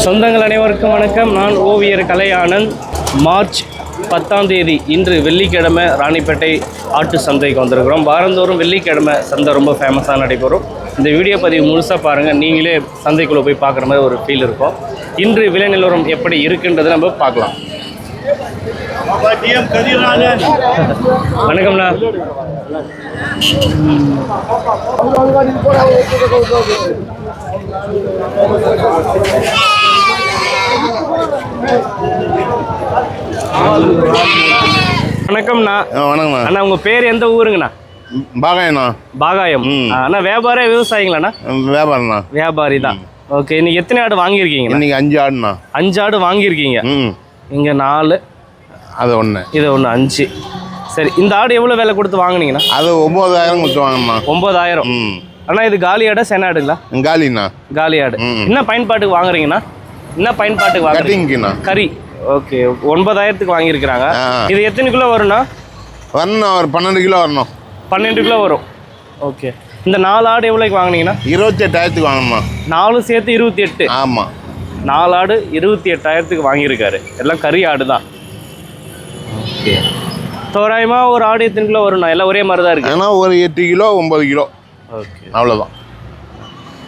சொந்தங்கள் அனைவருக்கும் வணக்கம். நான் ஓவியர் கலையானந்த். மார்ச் 10ஆம் தேதி இன்று வெள்ளிக்கிழமை ராணிப்பேட்டை ஆட்டு சந்தைக்கு வந்திருக்கிறோம். வாரந்தோறும் வெள்ளிக்கிழமை சந்தை ரொம்ப ஃபேமஸாக நடைபெறும். இந்த வீடியோ பதிவு முழுசாக பாருங்கள், நீங்களே சந்தைக்குள்ளே போய் பார்க்குற மாதிரி ஒரு ஃபீல் இருக்கும். இன்று விலை நிலவரம் எப்படி இருக்குன்றதை நம்ம பார்க்கலாம். வணக்கம்ண்ணா. வணக்கம்ண்ணா. வணக்கம்ண்ணா. அண்ணா உங்கள் பேர் எந்த ஊருங்கண்ணா? பாகாயம்ண்ணா. பாகாயம். அண்ணா வியாபாரம் விவசாயிங்களாண்ணா? வியாபாரம்ண்ணா. வியாபாரி தான். ஓகே, இன்னைக்கு எத்தனை ஆடு வாங்கியிருக்கீங்க? இன்னைக்கு 5 ஆடுண்ணா. 5 ஆடு வாங்கியிருக்கீங்க. இங்கே 4, அது 1, இது 1, 5. சரி, இந்த ஆடு எவ்வளோ விலை கொடுத்து வாங்கினீங்கண்ணா? அது 9000 கொடுத்து வாங்கண்ணா. 9000. அண்ணா இது காலி ஆடா சென ஆடுங்களா? காலிண்ணா. காலி ஆடு. என்ன பயன்பாட்டுக்கு வாங்குறீங்கண்ணா? என்ன பயன்பாட்டுக்கு வாங்குறீங்கண்ணா? கறி. ஓகே, 9000க்கு வாங்கியிருக்கிறாங்க. இது எத்தனை கிலோ வரும்ண்ணா? வரணும், ஒரு 12 கிலோ வரணும். 12 கிலோ வரும். ஓகே, இந்த 4 ஆடு எவ்வளோக்கு வாங்கினீங்கன்னா? 28,000க்கு வாங்கணுமா? 4 சேர்த்து 28. ஆமாம், 4 ஆடு 28,000க்கு வாங்கியிருக்காரு. எல்லாம் கறி ஆடு தான். ஓகே, தோராயமாக ஒரு ஆடு எத்தனை கிலோ வரும்ண்ணா? எல்லாம் ஒரே மாதிரி தான் இருக்குது. ஏன்னா ஒரு 8 கிலோ 9 கிலோ. ஓகே, அவ்வளோதான்.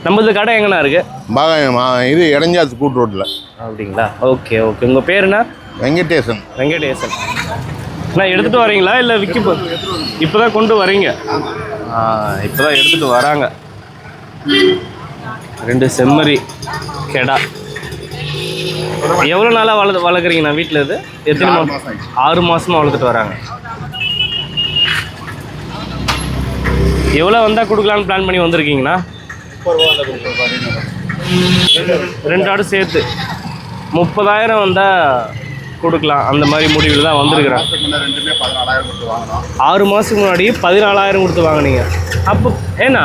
நம்மளது கடை எங்கண்ணா இருக்குது? பாகாயம் இது இடைஞ்சாத்து கூட்டு ரோட்டில். அப்படிங்களா? Okay okay. உங்கள் பேருண்ணா? வெங்கடேசன். வெங்கடேசன். அண்ணா எடுத்துகிட்டு வரீங்களா இல்லை விற்கி? இப்போ தான் கொண்டு வரீங்க? இப்போ தான் எடுத்துகிட்டு வராங்க. 2 செம்மறி கெடா. எவ்வளோ நாளாக வளர்க்குறீங்கண்ணா வீட்டில்? இது எத்தனை மாதம்? 6 மாதமாக வளர்த்துட்டு வராங்க. எவ்வளோ வந்தால் கொடுக்கலான்னு பிளான் பண்ணி வந்திருக்கீங்கண்ணா? 2 ஆடு சேர்த்து 30,000 வந்தால் கொடுக்கலாம், அந்த மாதிரி முடிவில் தான் வந்திருக்கிறேன். 6 மாதத்துக்கு முன்னாடி 14,000 கொடுத்து வாங்கினீங்க. அப்போ ஏண்ணா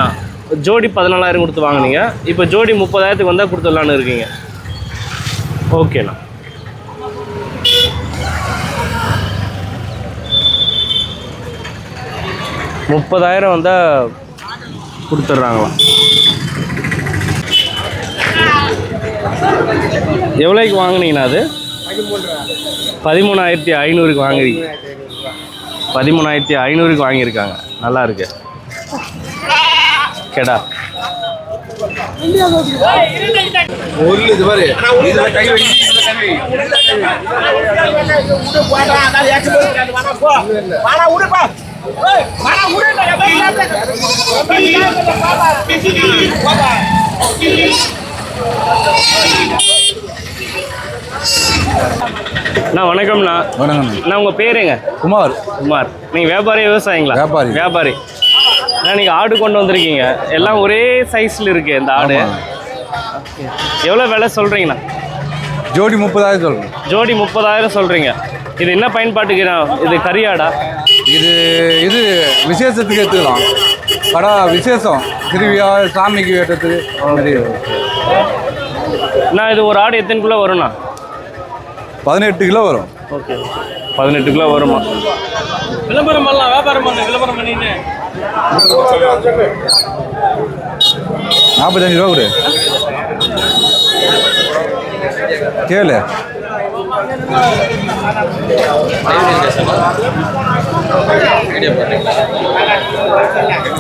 ஜோடி 14,000 கொடுத்து வாங்கினீங்க, இப்போ ஜோடி 30,000க்கு வந்தால் கொடுத்துடலான்னு இருக்கீங்க. ஓகேண்ணா. $30,000 வந்தால் கொடுத்துட்றாங்களாம். எவ்வளோக்கு வாங்கினீங்கண்ணா? அது 13,500க்கு வாங்குறீங்க. 13,500க்கு வாங்கியிருக்காங்க. நல்லா இருக்கு கெடா. அண்ணா வணக்கம்ண்ணா. வணக்கம்ண்ணா. உங்கள் பேருங்க? குமார். குமார். நீங்கள் வியாபாரி விவசாயிங்களா? வியாபாரி. வியாபாரி. நீங்கள் ஆடு கொண்டு வந்திருக்கீங்க, எல்லாம் ஒரே சைஸில் இருக்குது இந்த ஆடு. எவ்வளோ விலை சொல்கிறீங்கண்ணா? ஜோடி 30,000 சொல்கிறேன். ஜோடி 30,000 சொல்கிறீங்க. இது என்ன பயன்பாட்டுக்குண்ணா? இது கறியாடா? இது விசேஷத்துக்கு எடுத்துக்கலாம். கடை விசேஷம், திருவிழா, சாமிக்கு வெட்டுறதுக்கு மாதிரி. அண்ணா இது ஒரு ஆடு எத்தனை கிலோ வரும்ண்ணா? 18 கிலோ வரும். ஓகே, 18 கிலோ வருமா? விளம்பரம் பண்ணலாம், வியாபாரம் பண்ண விளம்பரம் பண்ணின்னு 45 ரூபா கொடு. கேளு.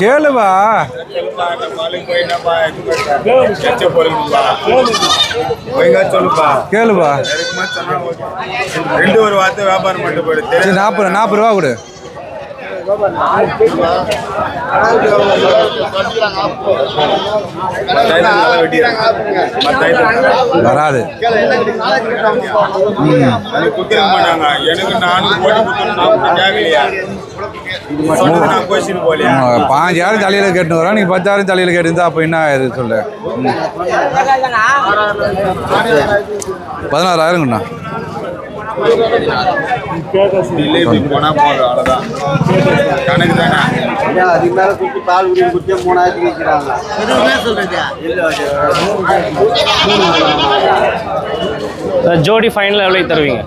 கேளுவா. கேளுவா. 2 ஒரு வார்த்தை வியாபாரம் மட்டும் போயிடுது. 40 ரூபா கொடு. வராது. எனக்கு 5,000 தலையில் கேட்டு வரோம், நீங்க 10,000 தலையில் கேட்டுருந்தா அப்போ என்ன இது சொல்ல? 16,000ங்கண்ணா. போனா போதும், அவ்வளோதான். கணக்கு தானே. அதுக்கு மேலே குட்டி பால் குடி குட்டியே 3000 வைக்கிறாங்க. ஜோடி ஃபைனல் எவ்வளோ தருவீங்க?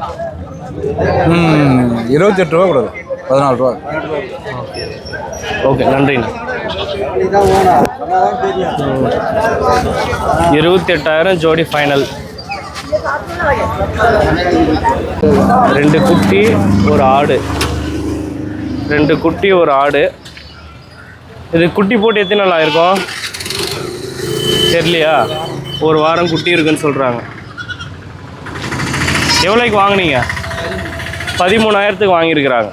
28 ரூபா கொடுது. 14 ரூபா. ஓகே, நன்றிண்ணா. 28,000 ஜோடி ஃபைனல். 2 குட்டி ஒரு ஆடு, 2 குட்டி ஒரு ஆடு. இது குட்டி போட்டு எத்தனை நாள் ஆயிருக்கும் தெரியலையா? ஒரு வாரம் குட்டி இருக்குன்னு சொல்கிறாங்க. எவ்வளோக்கு வாங்கினீங்க? 13,000க்கு வாங்கியிருக்கிறாங்க.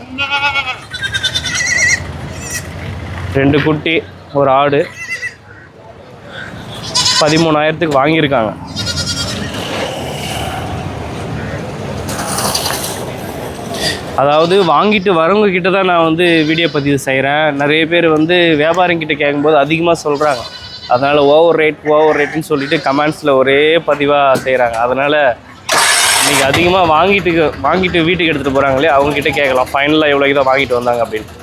2 குட்டி ஒரு ஆடு 13,000க்கு வாங்கியிருக்காங்க. அதாவது வாங்கிட்டு வரவங்க கிட்ட தான் நான் வந்து வீடியோ பதிவு செய்கிறேன். நிறைய பேர் வந்து வியாபாரிங்கிட்ட கேட்கும்போது அதிகமாக சொல்கிறாங்க. அதனால் ஓவர் ரேட்டுன்னு சொல்லிட்டு கமெண்ட்ஸில் ஒரே பதிவாக செய்கிறாங்க. அதனால் இன்றைக்கி அதிகமாக வாங்கிட்டு வீட்டுக்கு எடுத்துகிட்டு போகிறாங்களே அவங்கக்கிட்ட கேட்கலாம் ஃபைனலாக எவ்வளோக்கு தான் வாங்கிட்டு வந்தாங்க அப்படின்னு.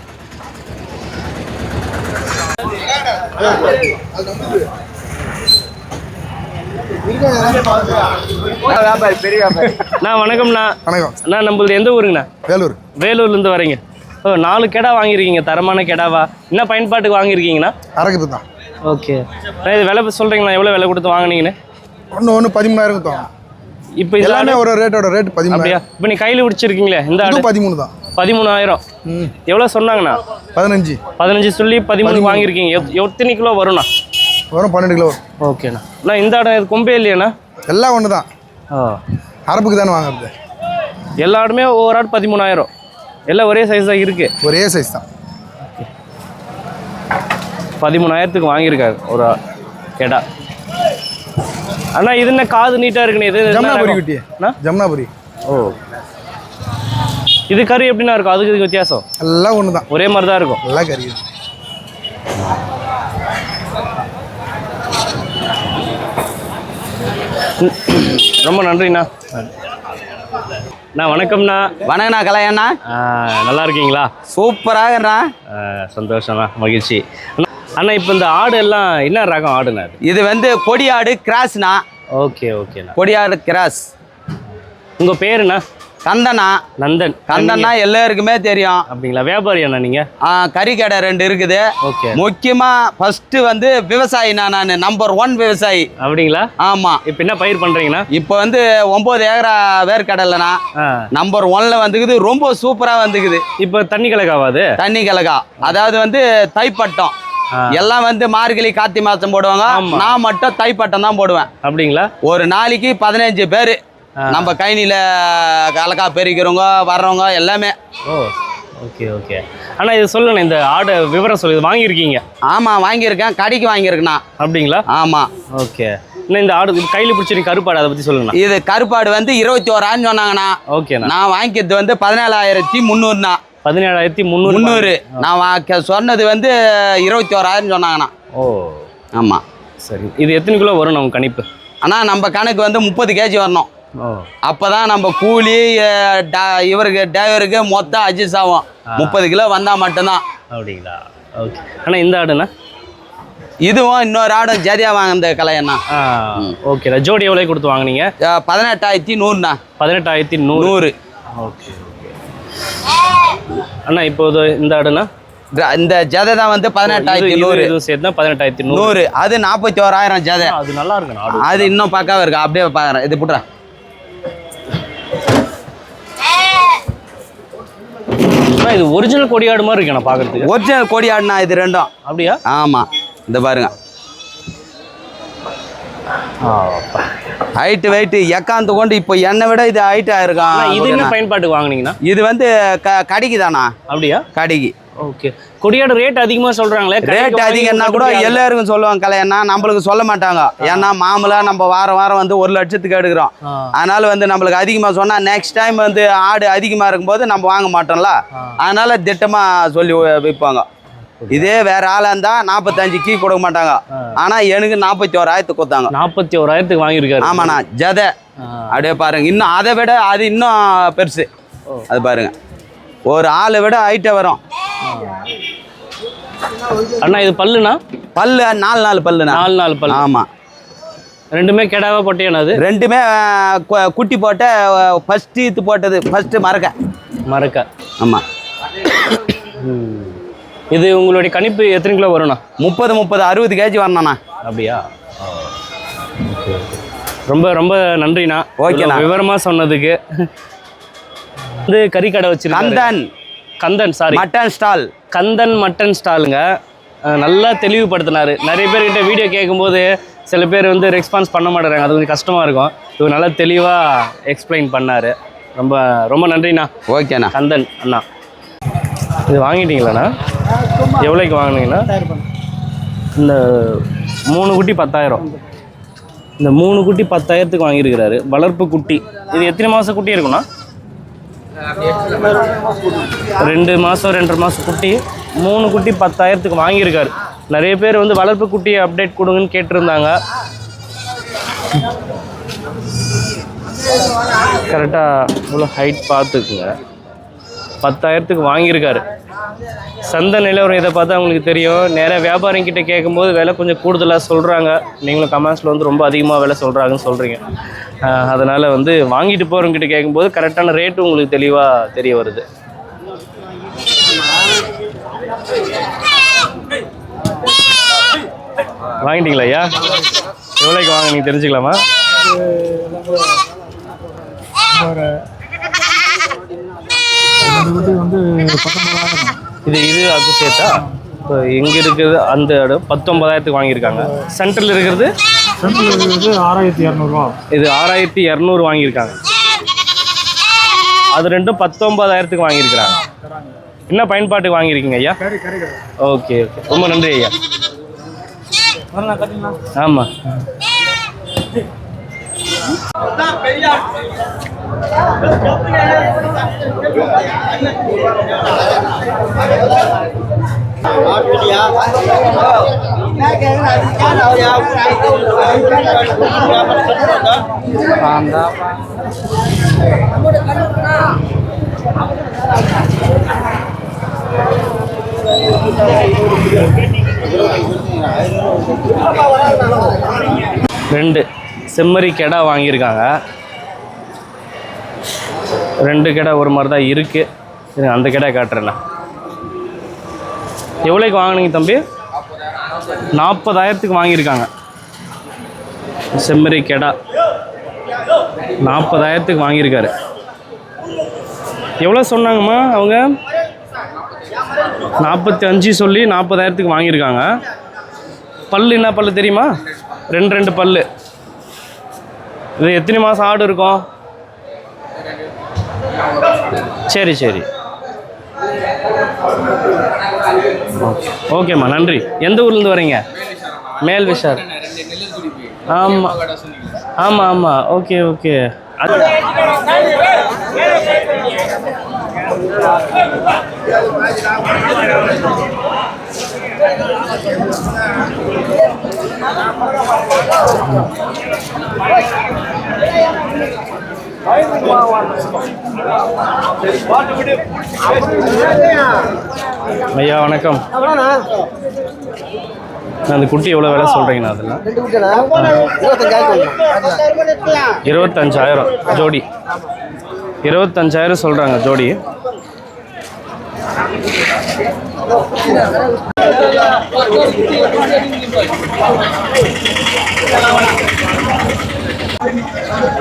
வணக்கம்ண்ணா. வணக்கம். அண்ணா நம்மளது எந்த ஊருங்கண்ணா? வேலூர்லேருந்து வரீங்க. 4 கெடா வாங்கியிருக்கீங்க, தரமான கெடாவா? என்ன பயன்பாட்டுக்கு வாங்கியிருக்கீங்கண்ணா? அரைக்குது தான். ஓகே. இது விலை சொல்கிறீங்களா? எவ்வளோ விலை கொடுத்து வாங்கினீங்கன்னு? ஒன்று 13,000 தான். இப்போ எல்லாமே ஒரு ரேட்டோட ரேட் 13. அப்படியா? இப்போ நீ கையில் பிடிச்சிருக்கீங்களே இந்த ஆடு 13 தான். 13,000. எவ்வளோ சொன்னாங்கண்ணா? 15 சொல்லி 13 வாங்கியிருக்கீங்க. எத்தனை கிலோ வரும்ண்ணா? வரும் 12 கிலோ வரும். ஓகேண்ணா. அண்ணா இந்த ஆடு இது கொம்பே இல்லையாண்ணா? எல்லாம் ஒன்று தான். அரப்புக்கு தானே வாங்குறது. எல்லா ஆடுமே ஒவ்வொரு ஆடு 13,000. எல்லாம் ஒரே சைஸ் தான் இருக்குது. ஒரே சைஸ் தான். 13,000க்கு வாங்கியிருக்காரு ஒரு கெடா. அண்ணா இது என்ன காது நீட்டாக இருக்குண்ணே? இது ஜமுனாபுரி குட்டி. ஜமுனாபுரி. ஓ, இது கறி எப்படின்னா இருக்கும்? அதுக்கு இதுக்கு வித்தியாசம்? எல்லாம் ஒன்று தான், ஒரே மாதிரி தான் இருக்கும். எல்லாம் கறி. ரொம்ப நன்றிண்ணா. அண்ணா வணக்கம்ண்ணா. வணக்கண்ணா கலையண்ணா. நல்லா இருக்கீங்களா? சூப்பராகண்ணா. சந்தோஷம்ண்ணா, மகிழ்ச்சி. அண்ணா இப்போ இந்த ஆடு எல்லாம் என்ன ரகம் ஆடுண்ணா? இது வந்து கொடியாடு கிராஸ்ண்ணா. ஓகே ஓகேண்ணா. கொடியாடு கிராஸ். உங்கள் பேருண்ணா? கந்தனா. கந்தனா எல்லாருக்குமே தெரியும். அப்படிங்களா? வியாபாரி அண்ணா நீங்கள்? கறி கடை 2 இருக்குது. ஓகே. முக்கியமாக ஃபஸ்ட்டு வந்து விவசாயிண்ணா. நான் நம்பர் 1 விவசாயி. அப்படிங்களா? ஆமாம். இப்போ என்ன பயிர் பண்ணுறீங்கண்ணா? இப்போ வந்து 9 ஏக்கரா வேர்க்கடலைண்ணா. நம்பர் 1ல் வந்துக்குது. ரொம்ப சூப்பராக வந்துக்குது. இப்போ தண்ணி கலக்காவாது? தண்ணி கலக்கா. அதாவது வந்து தைப்பட்டம் எல்லாம் வந்து மார்கழி கார்த்தி மாதம் போடுவாங்க. நான் மட்டும் தைப்பட்டம் தான் போடுவேன். அப்படிங்களா? ஒரு நாளைக்கு 15 பேர் நம்ம கைனியில் கலக்கா பெருக்கிறவங்க வர்றவங்க எல்லாமே. ஓ, ஓகே ஓகே. ஆனால் இது சொல்லுண்ணே, இந்த ஆடை விவரம் சொல்லி வாங்கியிருக்கீங்க? ஆமாம், வாங்கியிருக்கேன். கடைக்கு வாங்கியிருக்கேண்ணா. அப்படிங்களா? ஆமாம். ஓகே. இன்னும் இந்த ஆடு கையில் பிடிச்சிருக்க கருப்பாடு, அதை பற்றி சொல்லுங்கண்ணா. இது கருப்பாடு வந்து 21,000 சொன்னாங்கண்ணா. ஓகேண்ணா. நான் வாங்கிக்கிறது வந்து 17,300ண்ணா. 17,300. நான் சொன்னது வந்து 21,000 சொன்னாங்கண்ணா. ஓ, ஆமாம். சரி. இது எத்தனை கிலோ வரும் நம்ம கணிப்பு? ஆனால் நம்ம கணக்கு வந்து 30 கேஜி வரணும். அப்போ தான் நம்ம கூலி இவருக்கு டிரைவருக்கு மொத்தம் அட்ஜஸ்ட் ஆகும். 30 கிலோ வந்தால் மட்டும்தான். அப்படிங்களா? ஓகே. ஆனால் இந்த ஆடுண்ணா? இதுவும் இன்னொரு ஆடும் ஜதியாக வாங்கின கலையண்ணா. ஓகேண்ணா. ஜோடி எவ்வளோ கொடுத்து வாங்கினீங்க? 18,100ண்ணா. 18,100. Okay okay. அண்ணா இப்போது இந்த ஆடுண்ணா? இந்த ஜதை தான் வந்து 18,100 சேர்த்து 18,100. அது 41,000 ஜதை. அது நல்லா இருக்கு. அது இன்னும் பார்க்காம இருக்கு. அப்படியே பார்க்குறேன். இது புட்றா. இது ஒரிஜினல் கொடியாடு மாதிரி இருக்கு நான் பார்க்கறதுக்கு. ஒரிஜினல் கொடியாடுனா இது 2ம். அப்படியா? ஆமாம். இந்த பாருங்க. ஹைட்டு வெயிட்டு எக்காந்து கொண்டு இப்போ என்னை விட இது ஹைட்டாக இருக்கான். இது என்ன பயன்பாட்டுக்கு வாங்கினீங்கன்னா? இது வந்து கடிக்கு தானா? அப்படியா? கடிக்கு. ஓகே. கொடியாடு ரேட் அதிகமாக சொல்கிறாங்களே. ரேட் அதிகம்னா கூட எல்லாருக்கும் சொல்லுவாங்க கலையண்ணா, நம்மளுக்கு சொல்ல மாட்டாங்க. ஏன்னா மாமூலாக நம்ம வாரம் வந்து 1 லட்சத்துக்கு எடுக்கிறோம். அதனால வந்து நம்மளுக்கு அதிகமாக சொன்னால் நெக்ஸ்ட் டைம் வந்து ஆடு அதிகமாக இருக்கும்போது நம்ம வாங்க மாட்டோம்ல. அதனால திட்டமாக சொல்லி விற்பாங்க. இதே வேற ஆளாக இருந்தால் 45 கொடுக்க மாட்டாங்க. ஆனால் எனக்கு 41,000 கொடுத்தாங்க. 41,000 வாங்கியிருக்காரு. ஆமாண்ணா. ஜதை அப்படியே பாருங்க. இன்னும் அதை விட அது இன்னும் பெருசு. அது பாருங்க. ஒரு ஆளை விட ஹைட்டே வரும். அண்ணா இது பல்லுண்ணா? பல்லு 4 பல்லுண்ணா. 4 பல்லு. ஆமாம். ரெண்டுமே கெடாவா பொட்டையாண்ணா? அது ரெண்டுமே குட்டி போட்ட ஃபஸ்ட்டு இது போட்டது. ஃபஸ்ட்டு மறக்க. ஆமாம். இது உங்களுடைய கணிப்பு எத்தனை கிலோ வரும்ண்ணா? 30 60 கேஜி வரணும்ண்ணா. அப்படியா? ரொம்ப ரொம்ப நன்றிண்ணா. ஓகேண்ணா. விவரமாக சொன்னதுக்கு. வந்து கறிக்கடை வச்சிருக்காங்க. Kandhan sorry mutton stall. Kandhan mutton ஸ்டாலுங்க. நல்லா தெளிவுபடுத்தினார். நிறைய பேர்கிட்ட வீடியோ கேட்கும்போது சில பேர் வந்து ரெஸ்பான்ஸ் பண்ண மாட்டேறாங்க. அது கொஞ்சம் கஷ்டமாக இருக்கும். இவர் நல்லா தெளிவாக எக்ஸ்பிளைன் பண்ணார். ரொம்ப ரொம்ப நன்றிண்ணா. ஓகேண்ணா. கந்தன் அண்ணா. இது வாங்கிட்டீங்களாண்ணா? எவ்வளோக்கு வாங்கினீங்கண்ணா? இந்த 3 குட்டி 10,000. இந்த 3 குட்டி 10,000க்கு வாங்கியிருக்கிறாரு. வளர்ப்பு குட்டி. இது எத்தனை மாதம் குட்டி இருக்குண்ணா? 2 மாதம் 2.5 மாதம் குட்டி. 3 குட்டி 10,000க்கு வாங்கியிருக்காரு. நிறைய பேர் வந்து வளர்ப்பு குட்டியை அப்டேட் கொடுங்கன்னு கேட்டிருந்தாங்க. கரெக்டாக இவ்வளோ ஹைட் பார்த்துக்குங்க. 10,000க்கு வாங்கியிருக்காரு. சந்தை நிலவரம் இதை பார்த்தா உங்களுக்கு தெரியும். நிறைய வியாபாரிங்கிட்ட கேட்கும்போது விலை கொஞ்சம் கூடுதலாக சொல்கிறாங்க. நீங்களும் கமெண்ட்ஸில் வந்து ரொம்ப அதிகமாக விலை சொல்கிறாங்கன்னு சொல்கிறீங்க. அதனால் வந்து வாங்கிட்டு போகிறவங்கிட்ட கேட்கும்போது கரெக்டான ரேட்டு உங்களுக்கு தெளிவாக தெரிய வருது. வாங்கிட்டீங்களா ஐயா? எவ்வளோக்கு வாங்க நீங்கள் தெரிஞ்சுக்கலாமா? இது அது சேர்த்தா இப்போ எங்கே இருக்குது அந்த இடம் 19,000க்கு வாங்கியிருக்காங்க. சென்டரில் இருக்கிறது 6,200. இது 6,200 வாங்கியிருக்காங்க. அது ரெண்டும் 19,000க்கு வாங்கியிருக்கிறாங்க. என்ன பயன்பாட்டுக்கு வாங்கியிருக்கீங்க ஐயா? ஓகே ஓகே, ரொம்ப நன்றி ஐயா. ஆமாம். ரெண்டு செம்மறி கெடா வாங்கியிருக்காங்க. 2 கெடா ஒரு மாதிரி தான் இருக்குது. அந்த கெடா காட்டுறேண்ணா. எவ்வளோக்கு வாங்கினீங்க தம்பி? 40,000க்கு வாங்கியிருக்காங்க. செம்மறி கெடா 40,000க்கு வாங்கியிருக்காரு. எவ்வளோ சொன்னாங்கம்மா அவங்க? 45 சொல்லி 40,000க்கு வாங்கியிருக்காங்க. பல்லு என்ன பல்லு தெரியுமா? 2 பல்லு. இது எத்தனை மாதம் ஆடு இருக்கும்? சரி சரி, ஓகேம்மா, நன்றி. எந்த ஊர்லேருந்து வரீங்க? மேல் விஷார். ஆமாம் ஆமாம் ஆமாம், ஓகே ஓகே. ஐயா வணக்கம். அந்த குட்டி எவ்வளோ விலை சொல்கிறீங்கண்ணா? அதெல்லாம் 25,000 ஜோடி. 25,000 சொல்கிறாங்க ஜோடி.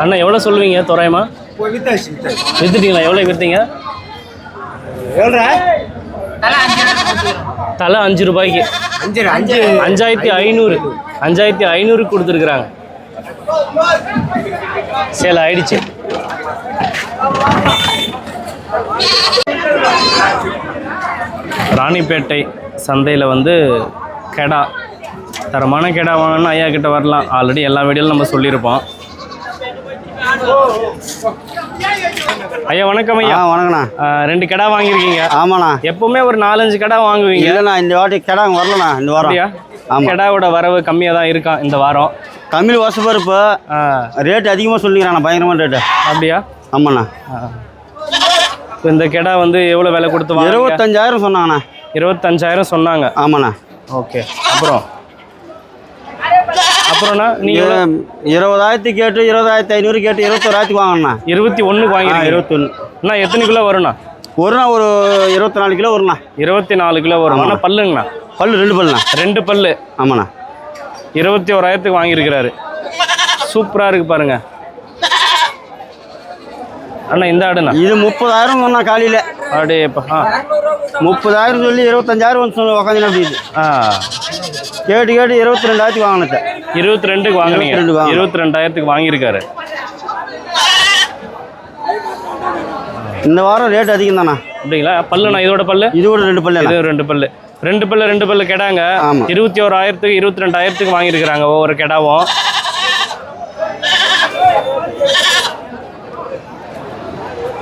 அண்ணா எவ்வளோ சொல்லுவீங்க தோராயமா? வித்துட்டீங்களா? எவ்வளோ விற்றீங்க? தலை 5 ரூபாய்க்கு. 5,500. 5,500 கொடுத்துருக்குறாங்க. சேல் ஆயிடுச்சு. ராணிப்பேட்டை சந்தையில் வந்து கெடா, தரமான கெடா வாங்கணும்னா ஐயா கிட்ட வரலாம். ஆல்ரெடி எல்லா வீடியோலும் நம்ம சொல்லியிருப்போம். ஐயா வணக்கம். ஐயா வணக்கண்ணா. 2 கெடா வாங்கியிருக்கீங்க. ஆமாண்ணா. எப்பவுமே ஒரு 4-5 கெடா வாங்குவீங்க. இல்லைண்ணா, இந்த வாட்டி கெடா வரலண்ணா. இந்த வாரம் ஆமாம், கெடாவோட வரவு கம்மியாக தான் இருக்கான் இந்த வாரம். கம்மியில் வருஷப்பருப்பு ரேட்டு அதிகமாக சொல்லிக்கிறாண்ணா, பயங்கரமான ரேட்டு. அப்படியா? ஆமாண்ணா. இந்த கெடா வந்து எவ்வளோ விலை கொடுத்து? 25,000 சொன்னாங்கண்ணா. 25,000 சொன்னாங்க. ஆமாண்ணா. ஓகே. அப்புறம்ண்ணா நீங்கள் 20,000 கேட்டு 20,500 கேட்டு 21,000 வாங்கண்ணா. 21க்கு வாங்கி. 21 அண்ணா எத்தனை கிலோ வரும்ண்ணா? ஒரு 24 கிலோ வரும்ண்ணா. 24 கிலோ வரும். ஆனால் பல்லுங்கண்ணா? பல்லு 2 பல்லுண்ணா. 2 பல்லு. ஆமாண்ணா. 21,000க்கு வாங்கியிருக்கிறாரு. சூப்பராக இருக்குது பாருங்க அண்ணா. இந்த ஆடுண்ணா இது 30,000 சொன்னா காலையில். ஆடேப்பா. 30,000 சொல்லி 25,000 சொல்லி உக்காந்து அப்படி இது. கேட்டு 22,000 வாங்கினது. 22க்கு வாங்கினீங்க. 22,000 வாங்கியிருக்காரு. இந்த வாரம் ரேட் அதிகம் தானே. அப்படிங்களா? பல்லுண்ணா இதோட பல்லு? இதோட 2 பல்லு. இது 2 பல்லு. 2 பல்லு கெடாங்க. 21,000 22,000 வாங்கியிருக்கிறாங்க ஒவ்வொரு கெடாவும்.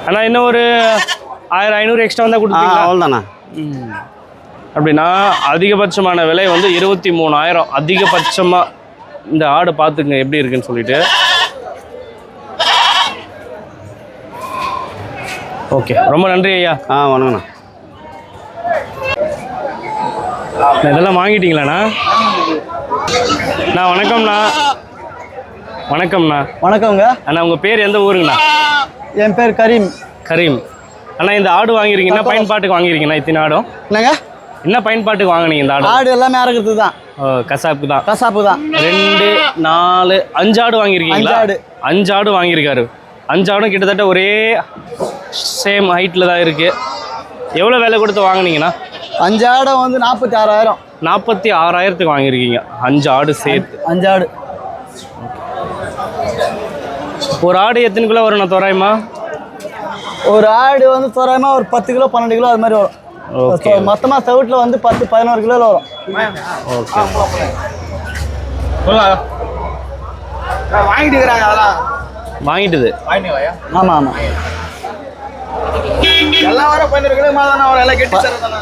அண்ணா இன்னும் ஒரு 1,500 எக்ஸ்ட்ரா வந்தால் கொடுப்பீங்களா? அவ்வளோதாண்ணா. அப்படின்னா அதிகபட்சமான விலை வந்து 23,000. அதிகபட்சமாக இந்த ஆடு பார்த்துங்க எப்படி இருக்குன்னு சொல்லிட்டு. ஓகே, ரொம்ப நன்றி ஐயா. வணக்கண்ணா. இதெல்லாம் வாங்கிட்டீங்களாண்ணா? வணக்கம்ண்ணா. வணக்கம்ண்ணா. வணக்கங்க அண்ணா. உங்கள் பேர் எந்த ஊருங்கண்ணா? என் பேர் கரீம். கரீம். அண்ணா இந்த ஆடு வாங்கியிருக்கீங்க, என்ன பயன்பாட்டுக்கு வாங்கியிருக்கீங்கண்ணா? இத்தனை ஆடும் என்னங்க? என்ன பயன்பாட்டுக்கு வாங்கினீங்க இந்த ஆடு? ஆடு எல்லாமே அறக்கிறது தான். கசாப்பு தான். கசாப்பு தான். 2 4 5 ஆடு வாங்கியிருக்கீங்களா? 5 ஆடு வாங்கியிருக்காரு. 5 ஆடும் கிட்டத்தட்ட ஒரே சேம் ஹைட்டில் தான் இருக்குது. எவ்வளோ விலை கொடுத்து வாங்கினீங்கண்ணா? 5 ஆடை வந்து 46,000. 46,000 வாங்கியிருக்கீங்க 5 ஆடு சேர்த்து. 5 ஆடு. ஒரு ஆடு எத்தனை கிலோ வரும்ண்ணா தோராயமா? ஒரு ஆடு வந்து தோராயமாக ஒரு 10 கிலோ 12 கிலோ அது மாதிரி வரும். ஓகே. மொத்தமாக செவுட்டில் வந்து 10-11 கிலோவில் வரும். ஓகே. வாங்கிட்டு இருக்கிறாங்க அதெல்லாம். வாங்கிட்டுது. ஆமாம் ஆமாம். எல்லாம் வர 15 கிலோ மேலே தானே வரும். எல்லாம் கெட்டி தரதானே.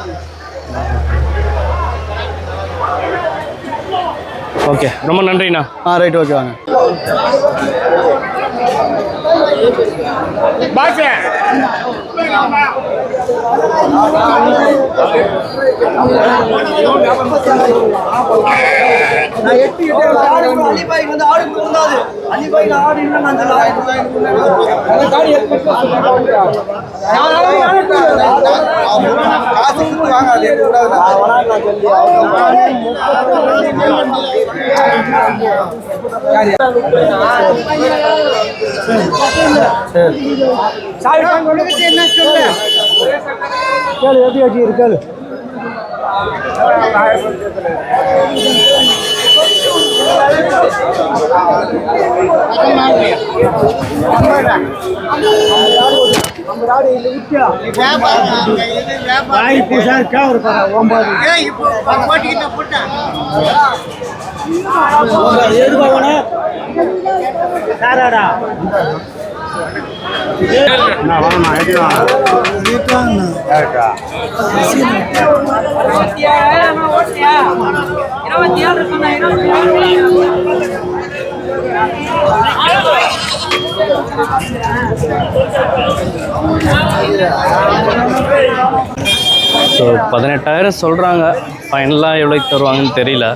ஓகே, ரொம்ப நன்றிண்ணா. ரைட், ஓகே வாங்க. என்ன சொல்லு எப்படி வச்சு இருக்காது. ஸோ 18,000 சொல்கிறாங்க. ஃபைனலாக எவ்வளோக்கு தருவாங்கன்னு தெரியல.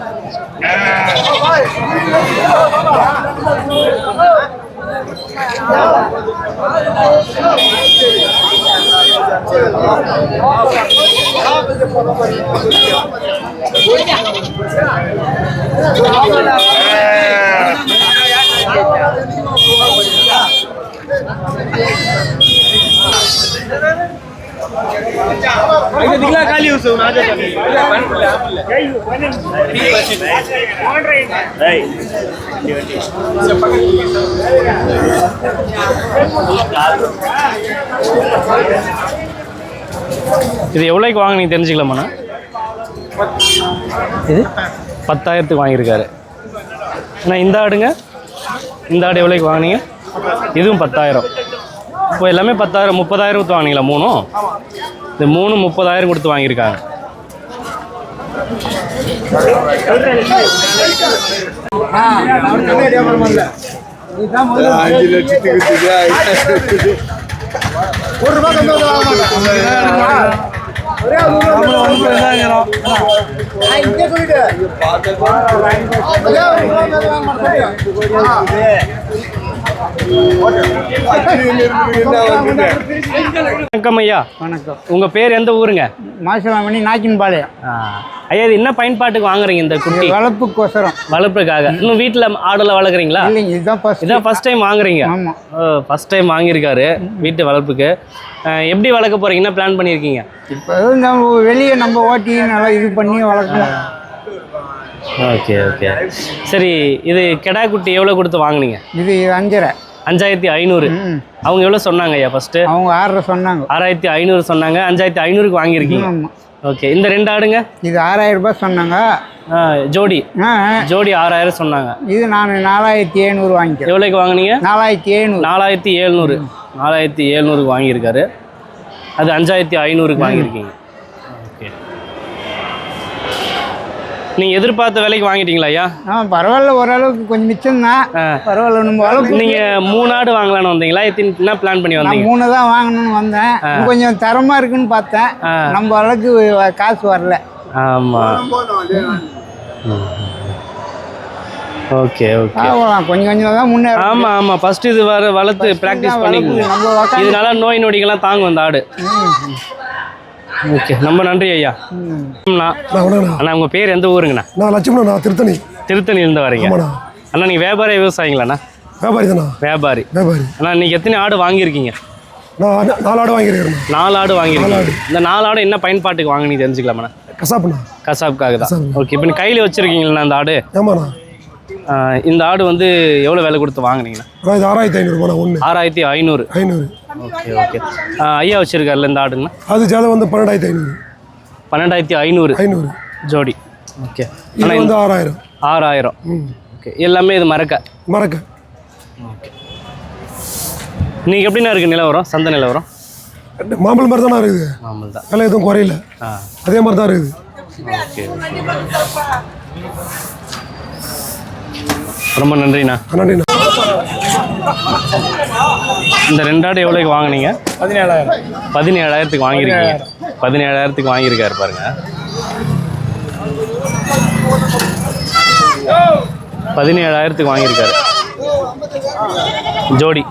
இது எவ்வளோக்கு வாங்கினீங்க தெரிஞ்சுக்கலாமாண்ணா? இது 10,000 வாங்கியிருக்காரு. அண்ணா இந்த ஆடுங்க, இந்த ஆடு எவ்வளோக்கு வாங்கினீங்க? இதுவும் 10,000. இப்போ எல்லாமே 10,000 30,000 கொடுத்து வாங்கினீங்களா? மூணும் இந்த 3 30,000 கொடுத்து வாங்கியிருக்காங்க. வணக்கம் ஐயா. வணக்கம். உங்க பேர் எந்த ஊருங்க? மாசிலாமணி நாக்கின்பாளையம். ஐயா, இது என்ன பயன்பாட்டுக்கு வாங்குறீங்க இந்த குட்டி? வளர்ப்புக்கோசரம். வளர்ப்புக்காக. இன்னும் வீட்டில் ஆடுல வளர்க்குறீங்களா? இல்லைங்க, இதுதான் ஃபர்ஸ்ட் டைம் வாங்குறீங்க. ஆமாம். ஃபர்ஸ்ட் டைம் வாங்கியிருக்காரு வீட்டு வளர்ப்புக்கு. எப்படி வளர்க்க போறீங்க? என்ன பிளான் பண்ணியிருக்கீங்க? இப்போ நம்ம வெளியே நம்ம ஓட்டி நல்லா இது பண்ணி வளர்க்கணும். Okay okay. சரி, இது கெடா குட்டி எவ்வளோ கொடுத்து வாங்குனீங்க? இது 5.5. 5500. அவங்க எவ்வளோ சொன்னாங்க ஐயா ஃபர்ஸ்ட்டு? அவங்க 6.5 சொன்னாங்க. 6500 சொன்னாங்க. 5500க்கு வாங்கியிருக்கீங்க. ஆமாம். ஓகே. இந்த 2 ஆடுங்க? இது 6000 ரூபாய் சொன்னாங்க. ஜோடி ஜோடி 6000 சொன்னாங்க. இது நான் 4700 வாங்கிக்கிறேன். எவ்வளோக்கு வாங்கினீங்க? 4700. 4700. 4700க்கு வாங்கியிருக்காரு. அது 5500க்கு வாங்கியிருக்கீங்க. ஓகே. நீங்கள் எதிர்பார்த்த விலைக்கு வாங்கிட்டீங்களா ஐயா? பரவாயில்ல, ஓரளவுக்கு கொஞ்சம் மிச்சம்தான். பரவாயில்ல. நம்ம அளவுக்கு நீங்கள் 3 ஆடு வாங்கலான்னு வந்தீங்களா? என்ன பிளான் பண்ணி வந்தீங்க? 3 தான் வாங்கணும்னு வந்தேன். கொஞ்சம் தரமாக இருக்குன்னு பார்த்தேன். நம்ம அளவுக்கு காசு வரல. ஆமாம். Okay okay. கொஞ்சம் கொஞ்சம் தான் முன்னேற. ஆமாம் ஆமாம். ஃபர்ஸ்ட் இது வளர்த்து ப்ராக்டிஸ் பண்ணிக்கணும். இது நல்லா நோய் நொடிகள்லாம் தாங்கும் அந்த ஆடு. ஓகே, ரொம்ப நன்றி ஐயா. அண்ணா, உங்கள் பேர் எந்த ஊருங்கண்ணா? நான் லட்சுமணன். நான் திருத்தணியிலேருந்து வரீங்க. அண்ணா, நீங்கள் வியாபாரி விவசாயிங்களாண்ணா? வியாபாரி தானே. வியாபாரி. அண்ணா, நீங்கள் எத்தனை ஆடு வாங்கியிருக்கீங்க? நான் 4 ஆடு வாங்கியிருக்கேன். 4 ஆடு வாங்கியிருக்கீங்க. இந்த 4 ஆடு என்ன பயன்பாட்டுக்கு வாங்கினீங்க தெரிஞ்சுக்கலாமாண்ணா? கசாப்புக்காக தான். ஓகே. இப்போ நீங்கள் வச்சுருக்கீங்களா அந்த ஆடு? ஆமாண்ணா. இந்த ஆடு வந்து எவ்வளோ விலை கொடுத்து வாங்கினீங்கண்ணா? 6500. 6500. Okay okay. ஐயா வச்சுருக்காருல்ல இந்த ஆடுங்கண்ணா? அது ஜாதை வந்து 12500. 12500 ஜோடி. ஓகே. ஆனால் வந்து 6000. ஓகே. எல்லாமே இது மரக்க. ஓகே. நீங்கள் எப்படின்னா இருக்குது நிலவரம்? சந்தை நிலவரம்? மாம்பழம் மாதிரி தானே இருக்குது. மாம்பழம் தான். விலை எதுவும் குறையில. அதே மாதிரி தான் இருக்குது. ஓகே. ரொம்ப நன்றிண்ணா. நன்றிண்ணா. இந்த 2 ஆடு எவ்வளோக்கு வாங்கினீங்க? 17,000க்கு வாங்கியிருக்கீங்க. 17,000க்கு வாங்கியிருக்காரு பாருங்க. 17,000க்கு வாங்கியிருக்காரு ஜோடி.